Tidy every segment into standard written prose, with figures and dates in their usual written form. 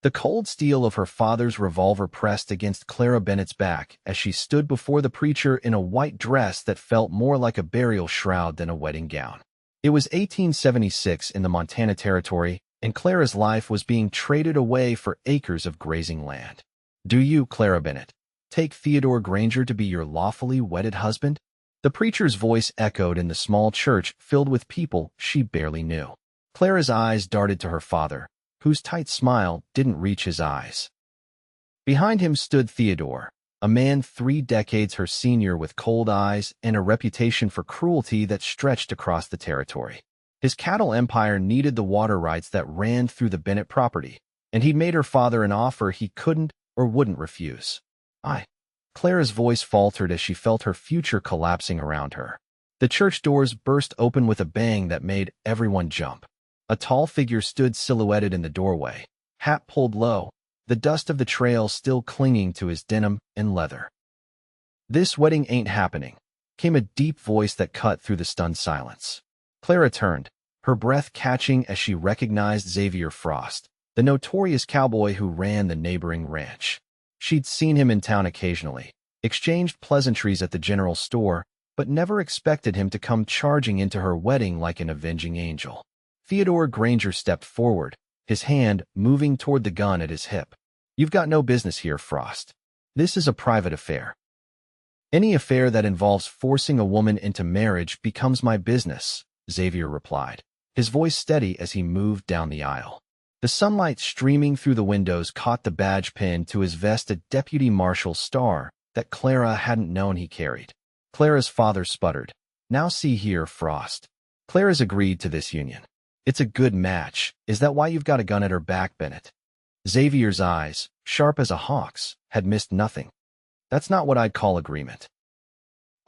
The cold steel of her father's revolver pressed against Clara Bennett's back as she stood before the preacher in a white dress that felt more like a burial shroud than a wedding gown. It was 1876 in the Montana Territory, and Clara's life was being traded away for acres of grazing land. "Do you, Clara Bennett, take Theodore Granger to be your lawfully wedded husband?" The preacher's voice echoed in the small church filled with people she barely knew. Clara's eyes darted to her father, whose tight smile didn't reach his eyes. Behind him stood Theodore, a man 3 decades her senior with cold eyes and a reputation for cruelty that stretched across the territory. His cattle empire needed the water rights that ran through the Bennett property, and he'd made her father an offer he couldn't or wouldn't refuse. Clara's voice faltered as she felt her future collapsing around her. The church doors burst open with a bang that made everyone jump. A tall figure stood silhouetted in the doorway, hat pulled low, the dust of the trail still clinging to his denim and leather. "This wedding ain't happening," came a deep voice that cut through the stunned silence. Clara turned, her breath catching as she recognized Xavier Frost, the notorious cowboy who ran the neighboring ranch. She'd seen him in town occasionally, exchanged pleasantries at the general store, but never expected him to come charging into her wedding like an avenging angel. Theodore Granger stepped forward, his hand moving toward the gun at his hip. "You've got no business here, Frost. This is a private affair." "Any affair that involves forcing a woman into marriage becomes my business," Xavier replied, his voice steady as he moved down the aisle. The sunlight streaming through the windows caught the badge pin to his vest, a deputy marshal's star that Clara hadn't known he carried. Clara's father sputtered, "Now see here, Frost. Clara's agreed to this union. It's a good match. Is that why you've got a gun at her back, Bennett?" Xavier's eyes, sharp as a hawk's, had missed nothing. "That's not what I'd call agreement."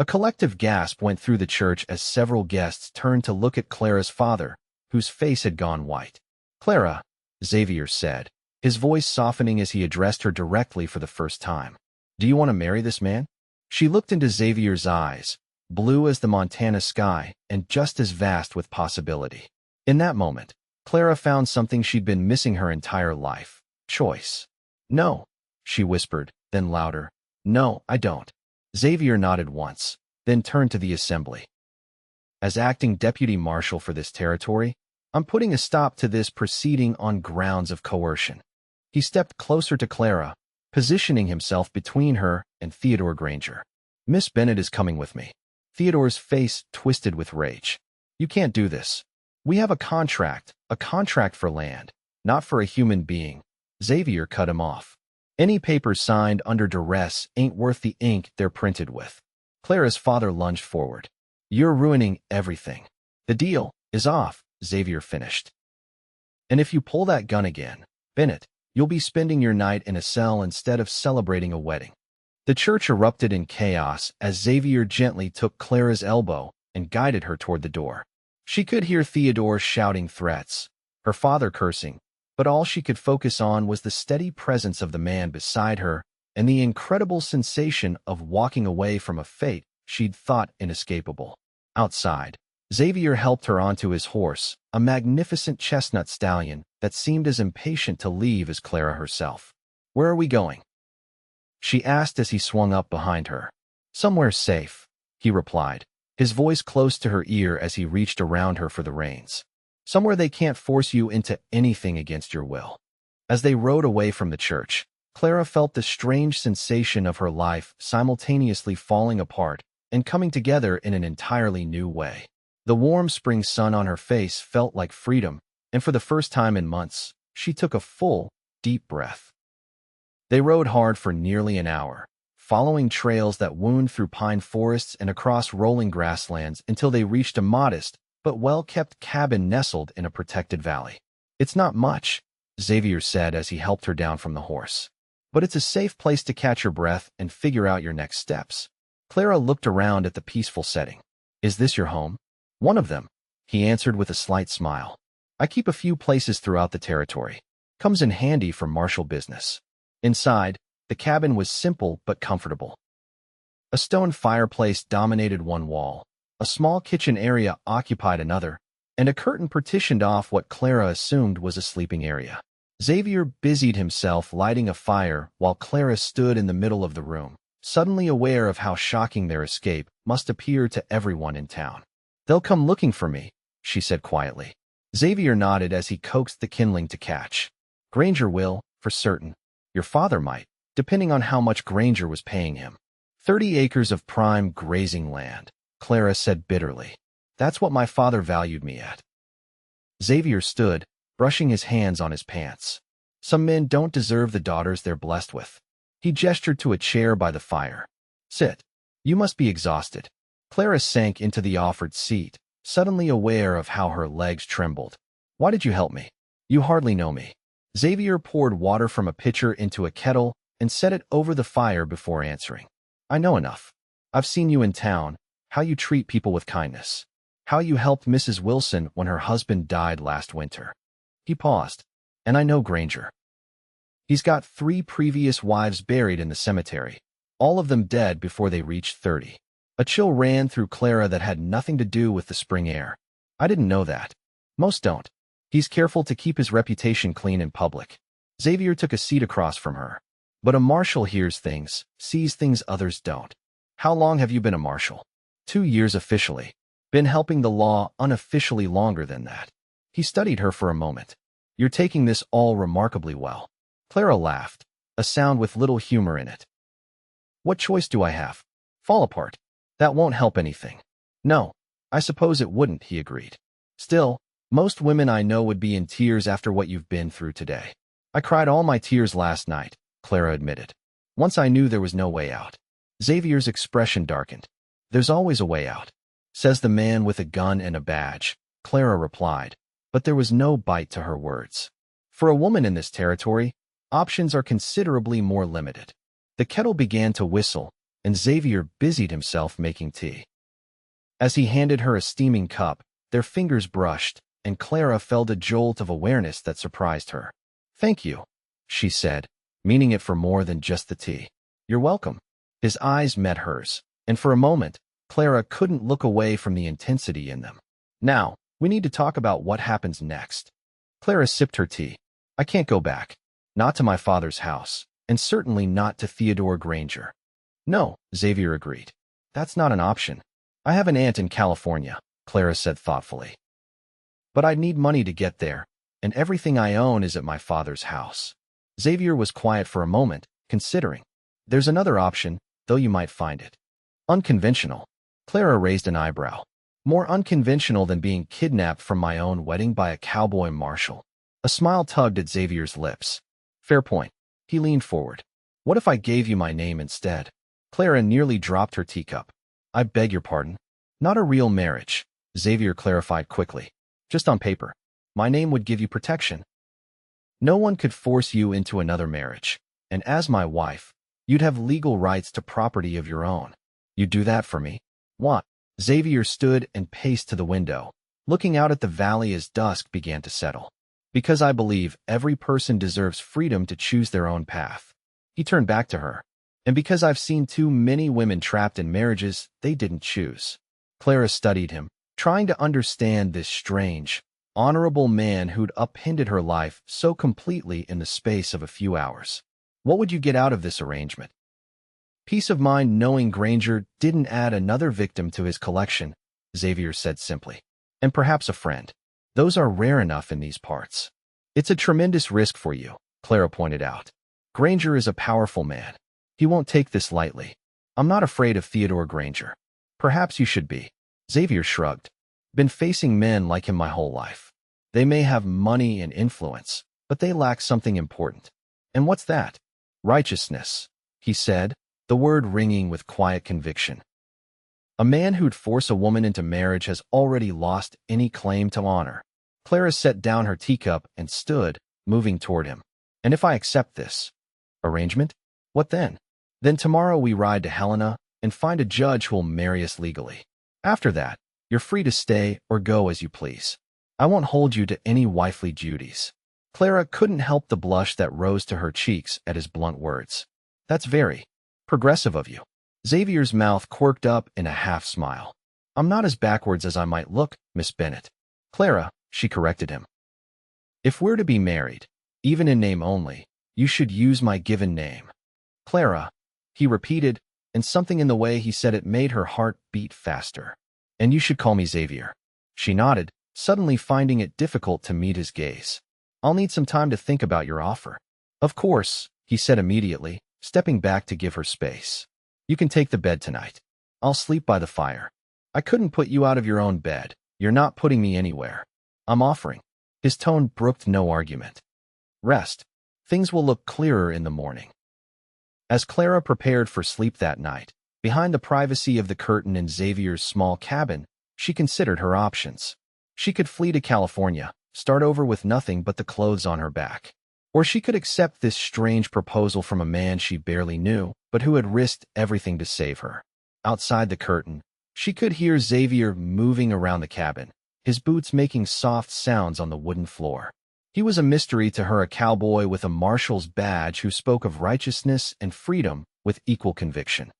A collective gasp went through the church as several guests turned to look at Clara's father, whose face had gone white. "Clara," Xavier said, his voice softening as he addressed her directly for the first time. "Do you want to marry this man?" She looked into Xavier's eyes, blue as the Montana sky and just as vast with possibility. In that moment, Clara found something she'd been missing her entire life: choice. "No," she whispered, then louder, "No, I don't." Xavier nodded once, then turned to the assembly. "As acting deputy marshal for this territory, I'm putting a stop to this proceeding on grounds of coercion." He stepped closer to Clara, positioning himself between her and Theodore Granger. "Miss Bennett is coming with me." Theodore's face twisted with rage. "You can't do this. We have a contract for land, not for a human being." Xavier cut him off. "Any papers signed under duress ain't worth the ink they're printed with." Clara's father lunged forward. "You're ruining everything." "The deal is off," Xavier finished. "And if you pull that gun again, Bennett, you'll be spending your night in a cell instead of celebrating a wedding." The church erupted in chaos as Xavier gently took Clara's elbow and guided her toward the door. She could hear Theodore shouting threats, her father cursing, but all she could focus on was the steady presence of the man beside her and the incredible sensation of walking away from a fate she'd thought inescapable. Outside, Xavier helped her onto his horse, a magnificent chestnut stallion that seemed as impatient to leave as Clara herself. "Where are we going?" she asked as he swung up behind her. "Somewhere safe," he replied, his voice close to her ear as he reached around her for the reins. "Somewhere they can't force you into anything against your will." As they rode away from the church, Clara felt the strange sensation of her life simultaneously falling apart and coming together in an entirely new way. The warm spring sun on her face felt like freedom, and for the first time in months, she took a full, deep breath. They rode hard for nearly an hour, following trails that wound through pine forests and across rolling grasslands until they reached a modest but well-kept cabin nestled in a protected valley. "It's not much," Xavier said as he helped her down from the horse, "but it's a safe place to catch your breath and figure out your next steps." Clara looked around at the peaceful setting. "Is this your home?" "One of them," he answered with a slight smile. "I keep a few places throughout the territory. Comes in handy for marshal business." Inside, the cabin was simple but comfortable. A stone fireplace dominated one wall, a small kitchen area occupied another, and a curtain partitioned off what Clara assumed was a sleeping area. Xavier busied himself lighting a fire while Clara stood in the middle of the room, suddenly aware of how shocking their escape must appear to everyone in town. "They'll come looking for me," she said quietly. Xavier nodded as he coaxed the kindling to catch. "Granger will, for certain. Your father might, depending on how much Granger was paying him." 30 acres of prime grazing land, Clara said bitterly. "That's what my father valued me at." Xavier stood, brushing his hands on his pants. Some men don't deserve the daughters they're blessed with. He gestured to a chair by the fire. "Sit. You must be exhausted." Clara sank into the offered seat, suddenly aware of how her legs trembled. "Why did you help me? You hardly know me." Xavier poured water from a pitcher into a kettle and set it over the fire before answering. "I know enough. I've seen you in town, how you treat people with kindness, how you helped Mrs. Wilson when her husband died last winter." He paused. "And I know Granger. He's got 3 previous wives buried in the cemetery, all of them dead before they reached 30. A chill ran through Clara that had nothing to do with the spring air. "I didn't know that. Most don't. He's careful to keep his reputation clean in public." Xavier took a seat across from her. "But a marshal hears things, sees things others don't." "How long have you been a marshal?" 2 years officially. Been helping the law unofficially longer than that." He studied her for a moment. "You're taking this all remarkably well." Clara laughed, a sound with little humor in it. "What choice do I have? Fall apart? That won't help anything." "No, I suppose it wouldn't," he agreed. "Still, most women I know would be in tears after what you've been through today." "I cried all my tears last night," Clara admitted. "Once I knew there was no way out." Xavier's expression darkened. "There's always a way out, says the man with a gun and a badge," Clara replied, but there was no bite to her words. For a woman in this territory, options are considerably more limited. The kettle began to whistle, and Xavier busied himself making tea. As he handed her a steaming cup, their fingers brushed, and Clara felt a jolt of awareness that surprised her. "Thank you," she said, meaning it for more than just the tea. "You're welcome." His eyes met hers, and for a moment, Clara couldn't look away from the intensity in them. "Now, we need to talk about what happens next." Clara sipped her tea. "I can't go back. Not to my father's house, and certainly not to Theodore Granger." "No," Xavier agreed. "That's not an option. I have an aunt in California," Clara said thoughtfully. "But I'd need money to get there, and everything I own is at my father's house." Xavier was quiet for a moment, considering. "There's another option, though you might find it unconventional." Clara raised an eyebrow. "More unconventional than being kidnapped from my own wedding by a cowboy marshal." A smile tugged at Xavier's lips. "Fair point." He leaned forward. "What if I gave you my name instead?" Clara nearly dropped her teacup. "I beg your pardon." "Not a real marriage," Xavier clarified quickly. "Just on paper. My name would give you protection. No one could force you into another marriage, and as my wife, you'd have legal rights to property of your own. You'd do that for me?" "What?" Xavier stood and paced to the window, looking out at the valley as dusk began to settle. "Because I believe every person deserves freedom to choose their own path." He turned back to her. "And because I've seen too many women trapped in marriages they didn't choose." Clara studied him, trying to understand this strange, honorable man who'd upended her life so completely in the space of a few hours. What would you get out of this arrangement? "Peace of mind knowing Granger didn't add another victim to his collection," Xavier said simply. "And perhaps a friend. Those are rare enough in these parts." "It's a tremendous risk for you," Clara pointed out. "Granger is a powerful man. He won't take this lightly." "I'm not afraid of Theodore Granger." "Perhaps you should be." Xavier shrugged. "Been facing men like him my whole life. They may have money and influence, but they lack something important." "And what's that?" "Righteousness," he said, the word ringing with quiet conviction. "A man who'd force a woman into marriage has already lost any claim to honor." Clara set down her teacup and stood, moving toward him. "And if I accept this arrangement, what then?" "Then tomorrow we ride to Helena and find a judge who'll marry us legally. After that, you're free to stay or go as you please. I won't hold you to any wifely duties." Clara couldn't help the blush that rose to her cheeks at his blunt words. "That's very progressive of you." Xavier's mouth quirked up in a half-smile. "I'm not as backwards as I might look, Miss Bennett." "Clara," she corrected him. "If we're to be married, Even in name only, you should use my given name. Clara, he repeated, and something in the way he said it made her heart beat faster. And you should call me Xavier. She nodded, suddenly finding it difficult to meet his gaze. I'll need some time to think about your offer. Of course, he said immediately, stepping back to give her space. You can take the bed tonight. I'll sleep by the fire. I couldn't put you out of your own bed. You're not putting me anywhere. I'm offering. His tone brooked no argument. Rest. Things will look clearer in the morning. As Clara prepared for sleep that night, behind the privacy of the curtain in Xavier's small cabin, she considered her options. She could flee to California, start over with nothing but the clothes on her back. Or she could accept this strange proposal from a man she barely knew, but who had risked everything to save her. Outside the curtain, she could hear Xavier moving around the cabin, his boots making soft sounds on the wooden floor. He was a mystery to her, a cowboy with a marshal's badge who spoke of righteousness and freedom with equal conviction.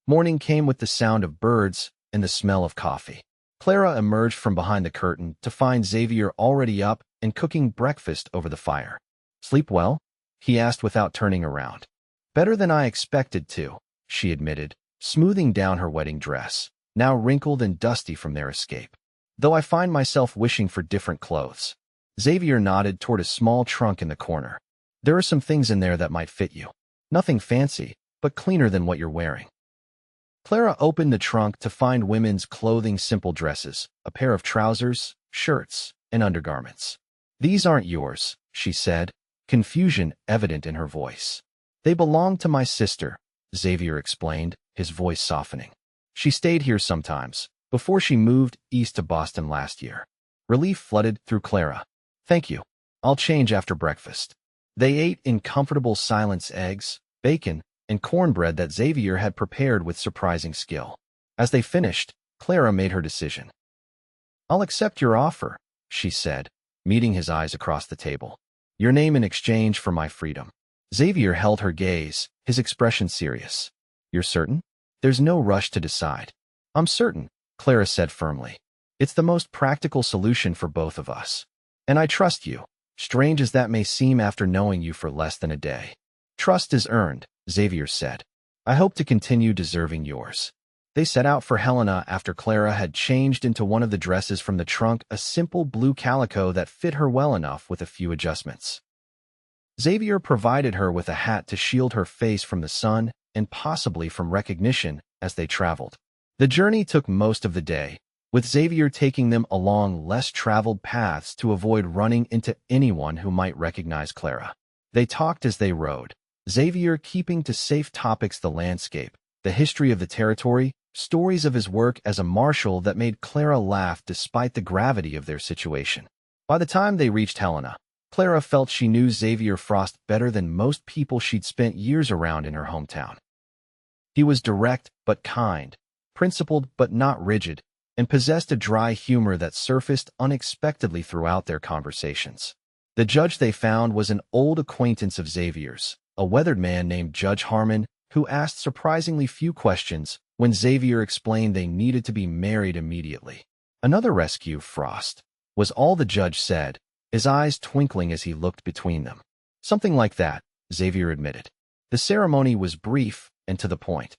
Morning came with the sound of birds and the smell of coffee. Clara emerged from behind the curtain to find Xavier already up and cooking breakfast over the fire. Sleep well? He asked without turning around. Better than I expected to, she admitted, smoothing down her wedding dress, now wrinkled and dusty from their escape. Though I find myself wishing for different clothes. Xavier nodded toward a small trunk in the corner. There are some things in there that might fit you. Nothing fancy, but cleaner than what you're wearing. Clara opened the trunk to find women's clothing, simple dresses, a pair of trousers, shirts, and undergarments. These aren't yours, she said, confusion evident in her voice. They belong to my sister, Xavier explained, his voice softening. She stayed here sometimes, before she moved east to Boston last year. Relief flooded through Clara. Thank you. I'll change after breakfast. They ate in comfortable silence eggs, bacon, and cornbread that Xavier had prepared with surprising skill. As they finished, Clara made her decision. I'll accept your offer, she said, meeting his eyes across the table. Your name in exchange for my freedom. Xavier held her gaze, his expression serious. You're certain? There's no rush to decide. I'm certain, Clara said firmly. It's the most practical solution for both of us. And I trust you, strange as that may seem after knowing you for less than a day. Trust is earned, Xavier said. I hope to continue deserving yours. They set out for Helena after Clara had changed into one of the dresses from the trunk, a simple blue calico that fit her well enough with a few adjustments. Xavier provided her with a hat to shield her face from the sun and possibly from recognition as they traveled. The journey took most of the day, with Xavier taking them along less traveled paths to avoid running into anyone who might recognize Clara. They talked as they rode, Xavier keeping to safe topics: the landscape, the history of the territory, stories of his work as a marshal that made Clara laugh despite the gravity of their situation. By the time they reached Helena, Clara felt she knew Xavier Frost better than most people she'd spent years around in her hometown. He was direct but kind, principled but not rigid, and possessed a dry humor that surfaced unexpectedly throughout their conversations. The judge they found was an old acquaintance of Xavier's, a weathered man named Judge Harmon, who asked surprisingly few questions when Xavier explained they needed to be married immediately. Another rescue, Frost, was all the judge said, his eyes twinkling as he looked between them. Something like that, Xavier admitted. The ceremony was brief and to the point.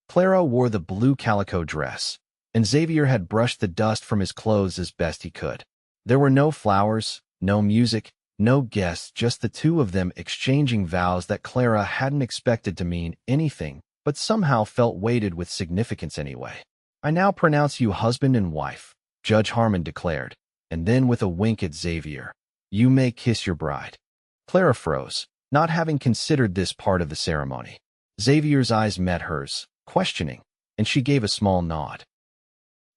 Clara wore the blue calico dress, and Xavier had brushed the dust from his clothes as best he could. There were no flowers, no music, no guests, just the two of them exchanging vows that Clara hadn't expected to mean anything, but somehow felt weighted with significance anyway. I now pronounce you husband and wife, Judge Harmon declared, and then with a wink at Xavier, you may kiss your bride. Clara froze, not having considered this part of the ceremony. Xavier's eyes met hers, questioning, and she gave a small nod.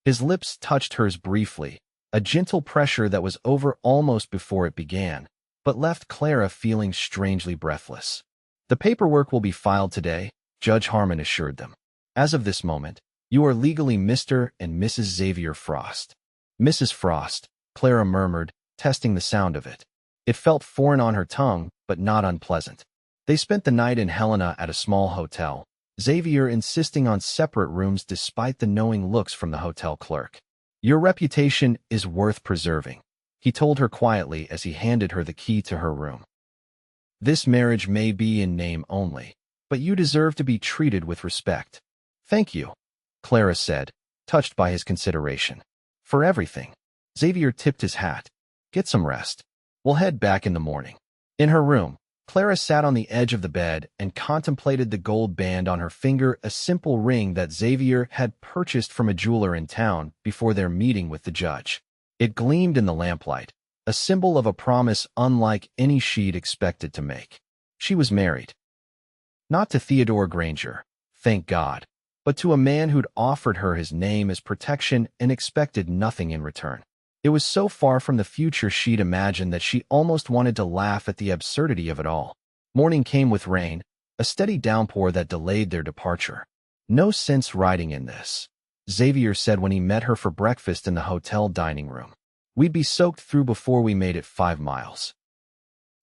His lips touched hers briefly, a gentle pressure that was over almost before it began, but left Clara feeling strangely breathless. The paperwork will be filed today, Judge Harmon assured them. As of this moment, you are legally Mr. and Mrs. Xavier Frost. Mrs. Frost, Clara murmured, testing the sound of it. It felt foreign on her tongue, but not unpleasant. They spent the night in Helena at a small hotel, Xavier insisting on separate rooms despite the knowing looks from the hotel clerk. Your reputation is worth preserving. he told her quietly as he handed her the key to her room. "This marriage may be in name only, but you deserve to be treated with respect." "Thank you," Clara said, touched by his consideration. "For everything." Xavier tipped his hat. "Get some rest. We'll head back in the morning." In her room, Clara sat on the edge of the bed and contemplated the gold band on her finger, a simple ring that Xavier had purchased from a jeweler in town before their meeting with the judge. It gleamed in the lamplight, a symbol of a promise unlike any she'd expected to make. She was married. Not to Theodore Granger, thank God, but to a man who'd offered her his name as protection and expected nothing in return. It was so far from the future she'd imagined that she almost wanted to laugh at the absurdity of it all. Morning came with rain, a steady downpour that delayed their departure. "No sense riding in this," Xavier said when he met her for breakfast in the hotel dining room. "We'd be soaked through before we made it 5 miles."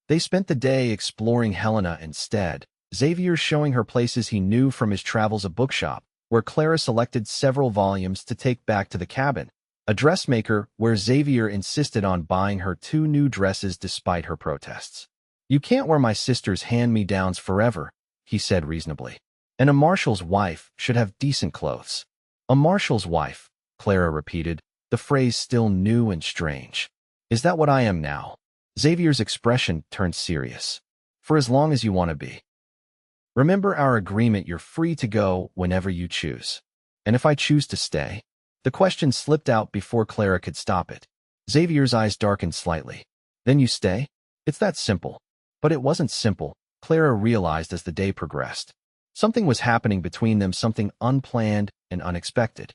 They spent the day exploring Helena instead, Xavier showing her places he knew from his travels, a bookshop, where Clara selected several volumes to take back to the cabin, a dressmaker where Xavier insisted on buying her 2 new dresses despite her protests. "You can't wear my sister's hand-me-downs forever," he said reasonably. "And a marshal's wife should have decent clothes." "A marshal's wife," Clara repeated, the phrase still new and strange. "Is that what I am now?" Xavier's expression turned serious. "For as long as you want to be. Remember our agreement, you're free to go whenever you choose. And if I choose to stay?" The question slipped out before Clara could stop it. Xavier's eyes darkened slightly. "Then you stay? It's that simple." But it wasn't simple, Clara realized as the day progressed. Something was happening between them, something unplanned and unexpected.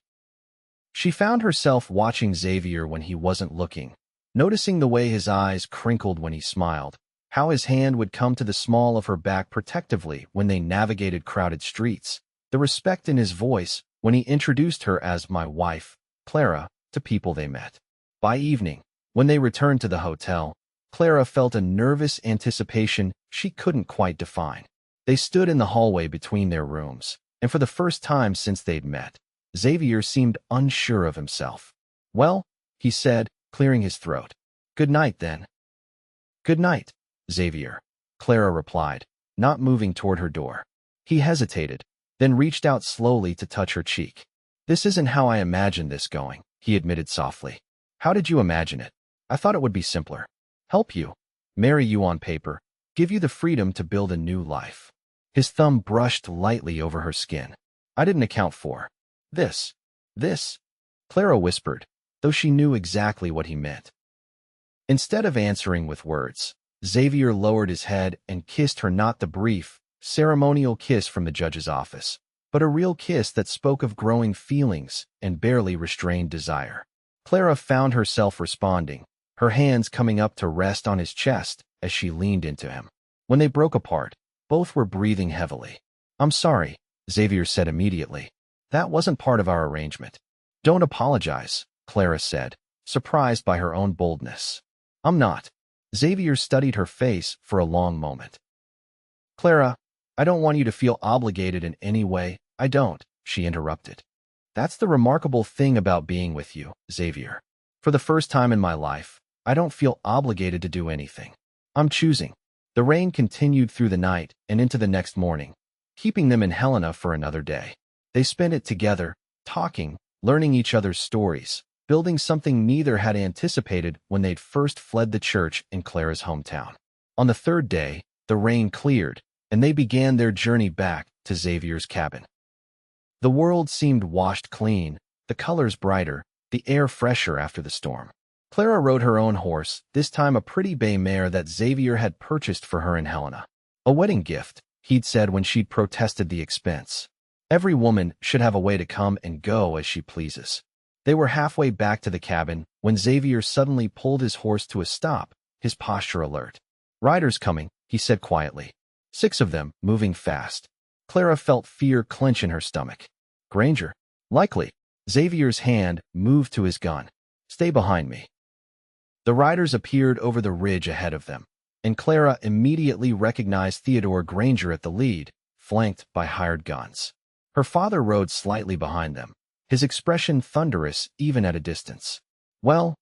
She found herself watching Xavier when he wasn't looking, noticing the way his eyes crinkled when he smiled, how his hand would come to the small of her back protectively when they navigated crowded streets, the respect in his voice when he introduced her as "my wife, Clara," to people they met. By evening, when they returned to the hotel, Clara felt a nervous anticipation she couldn't quite define. They stood in the hallway between their rooms, and for the first time since they'd met, Xavier seemed unsure of himself. "Well," he said, clearing his throat. "Good night, then." "Good night, Xavier," Clara replied, not moving toward her door. He hesitated, then reached out slowly to touch her cheek. "This isn't how I imagined this going," he admitted softly. "How did you imagine it?" "I thought it would be simpler. Help you, marry you on paper, give you the freedom to build a new life." His thumb brushed lightly over her skin. "I didn't account for this, Clara whispered, though she knew exactly what he meant. Instead of answering with words, Xavier lowered his head and kissed her, not the brief, ceremonial kiss from the judge's office, but a real kiss that spoke of growing feelings and barely restrained desire. Clara found herself responding, her hands coming up to rest on his chest as she leaned into him. When they broke apart, both were breathing heavily. "I'm sorry," Xavier said immediately. "That wasn't part of our arrangement." "Don't apologize," Clara said, surprised by her own boldness. "I'm not." Xavier studied her face for a long moment. "Clara, I don't want you to feel obligated in any way." "I don't," she interrupted. "That's the remarkable thing about being with you, Xavier. For the first time in my life, I don't feel obligated to do anything. I'm choosing." The rain continued through the night and into the next morning, keeping them in Helena for another day. They spent it together, talking, learning each other's stories, building something neither had anticipated when they'd first fled the church in Clara's hometown. On the 3rd day, the rain cleared, and they began their journey back to Xavier's cabin. The world seemed washed clean, the colors brighter, the air fresher after the storm. Clara rode her own horse, this time a pretty bay mare that Xavier had purchased for her in Helena. "A wedding gift," he'd said when she'd protested the expense. "Every woman should have a way to come and go as she pleases." They were halfway back to the cabin when Xavier suddenly pulled his horse to a stop, his posture alert. "Riders coming," he said quietly. 6 of them, moving fast. Clara felt fear clench in her stomach. "Granger?" "Likely." Xavier's hand moved to his gun. "Stay behind me." The riders appeared over the ridge ahead of them, and Clara immediately recognized Theodore Granger at the lead, flanked by hired guns. Her father rode slightly behind them, his expression thunderous even at a distance. Well,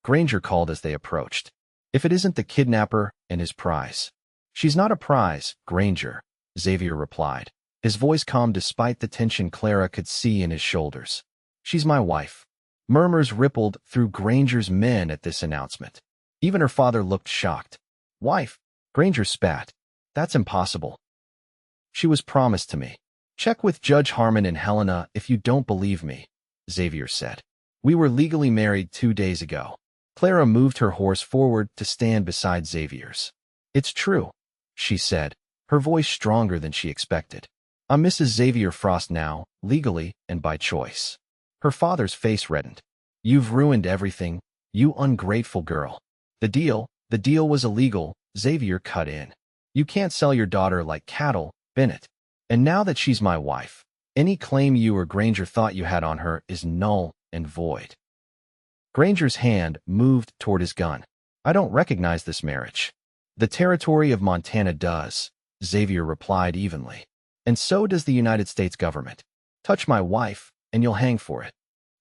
Granger called as they approached. "If it isn't the kidnapper and his prize." "She's not a prize, Granger," Xavier replied, his voice calm despite the tension Clara could see in his shoulders. "She's my wife." Murmurs rippled through Granger's men at this announcement. Even her father looked shocked. "Wife?" Granger spat. "That's impossible. She was promised to me." "Check with Judge Harmon and Helena if you don't believe me," Xavier said. "We were legally married 2 days ago." Clara moved her horse forward to stand beside Xavier's. "It's true," she said, her voice stronger than she expected. "I'm Mrs. Xavier Frost now, legally and by choice." Her father's face reddened. "You've ruined everything, you ungrateful girl." The deal was illegal," Xavier cut in. "You can't sell your daughter like cattle, Bennett. And now that she's my wife, any claim you or Granger thought you had on her is null and void." Granger's hand moved toward his gun. "I don't recognize this marriage." "The territory of Montana does," Xavier replied evenly. "And so does the United States government. Touch my wife, and you'll hang for it."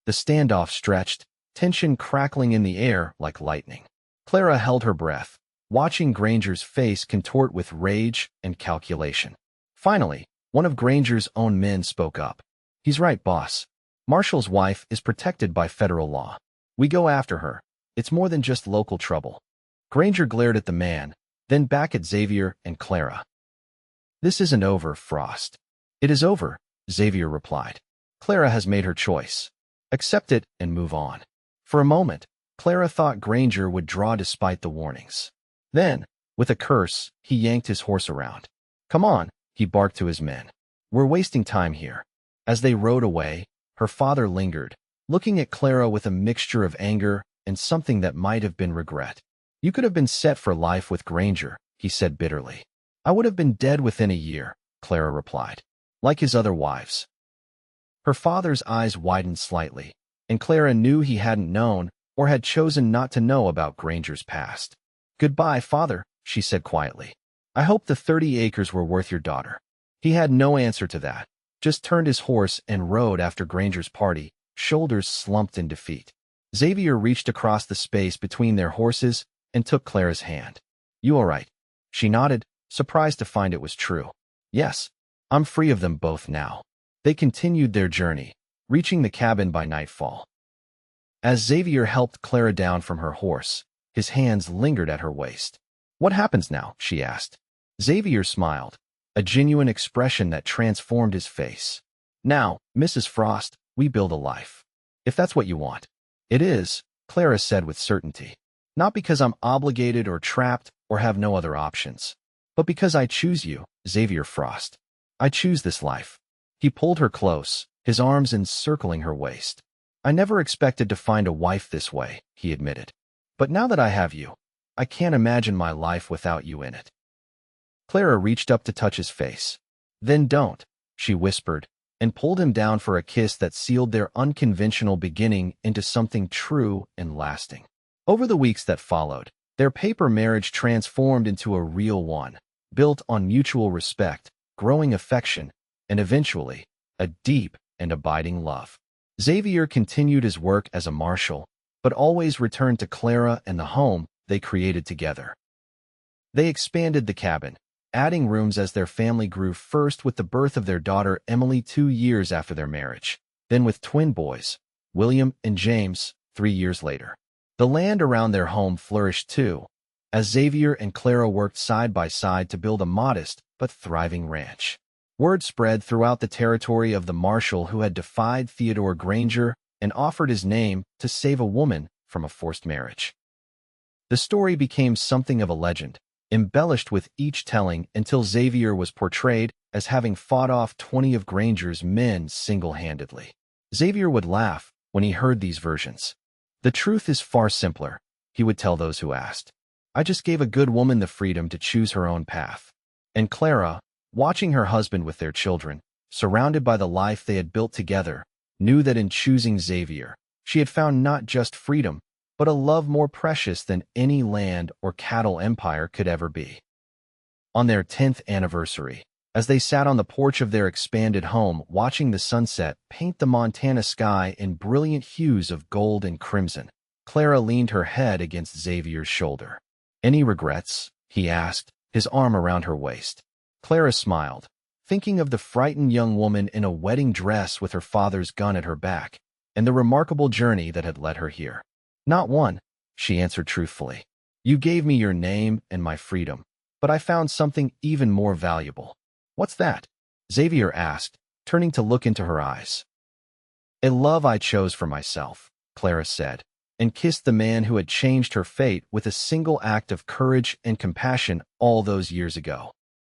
The standoff stretched, tension crackling in the air like lightning. Clara held her breath, watching Granger's face contort with rage and calculation. Finally, one of Granger's own men spoke up. "He's right, boss. Marshal's wife is protected by federal law. We go after her. It's more than just local trouble." Granger glared at the man, then back at Xavier and Clara. "This isn't over, Frost." "It is over," Xavier replied. "Clara has made her choice. Accept it and move on." For a moment, Clara thought Granger would draw despite the warnings. Then, with a curse, he yanked his horse around. "Come on," he barked to his men. "We're wasting time here." As they rode away, her father lingered, looking at Clara with a mixture of anger and something that might have been regret. "You could have been set for life with Granger," he said bitterly. "I would have been dead within a year," Clara replied, "like his other wives." Her father's eyes widened slightly, and Clara knew he hadn't known or had chosen not to know about Granger's past. "Goodbye, father," she said quietly. "I hope the 30 acres were worth your daughter." He had no answer to that, just turned his horse and rode after Granger's party, shoulders slumped in defeat. Xavier reached across the space between their horses and took Clara's hand. "You all right?" She nodded, surprised to find it was true. "Yes, I'm free of them both now." They continued their journey, reaching the cabin by nightfall. As Xavier helped Clara down from her horse, his hands lingered at her waist. "What happens now?" she asked. Xavier smiled, a genuine expression that transformed his face. "Now, Mrs. Frost, we build a life. If that's what you want." "It is," Clara said with certainty. "Not because I'm obligated or trapped or have no other options, but because I choose you, Xavier Frost. I choose this life." He pulled her close, his arms encircling her waist. "I never expected to find a wife this way," he admitted. "But now that I have you, I can't imagine my life without you in it." Clara reached up to touch his face. "Then don't," she whispered, and pulled him down for a kiss that sealed their unconventional beginning into something true and lasting. Over the weeks that followed, their paper marriage transformed into a real one, built on mutual respect, growing affection, and eventually, a deep and abiding love. Xavier continued his work as a marshal, but always returned to Clara and the home they created together. They expanded the cabin, adding rooms as their family grew, first with the birth of their daughter Emily 2 years after their marriage, then with twin boys, William and James, 3 years later. The land around their home flourished too, as Xavier and Clara worked side by side to build a modest but thriving ranch. Word spread throughout the territory of the marshal who had defied Theodore Granger and offered his name to save a woman from a forced marriage. The story became something of a legend, embellished with each telling until Xavier was portrayed as having fought off 20 of Granger's men single-handedly. Xavier would laugh when he heard these versions. "The truth is far simpler," he would tell those who asked. "I just gave a good woman the freedom to choose her own path." And Clara, watching her husband with their children, surrounded by the life they had built together, knew that in choosing Xavier, she had found not just freedom, but a love more precious than any land or cattle empire could ever be. On their 10th anniversary, as they sat on the porch of their expanded home watching the sunset paint the Montana sky in brilliant hues of gold and crimson, Clara leaned her head against Xavier's shoulder. "Any regrets?" he asked, his arm around her waist. Clara smiled, thinking of the frightened young woman in a wedding dress with her father's gun at her back, and the remarkable journey that had led her here. "Not one," she answered truthfully. "You gave me your name and my freedom, but I found something even more valuable." "What's that?" Xavier asked, turning to look into her eyes. "A love I chose for myself," Clara said, and kissed the man who had changed her fate with a single act of courage and compassion all those years ago.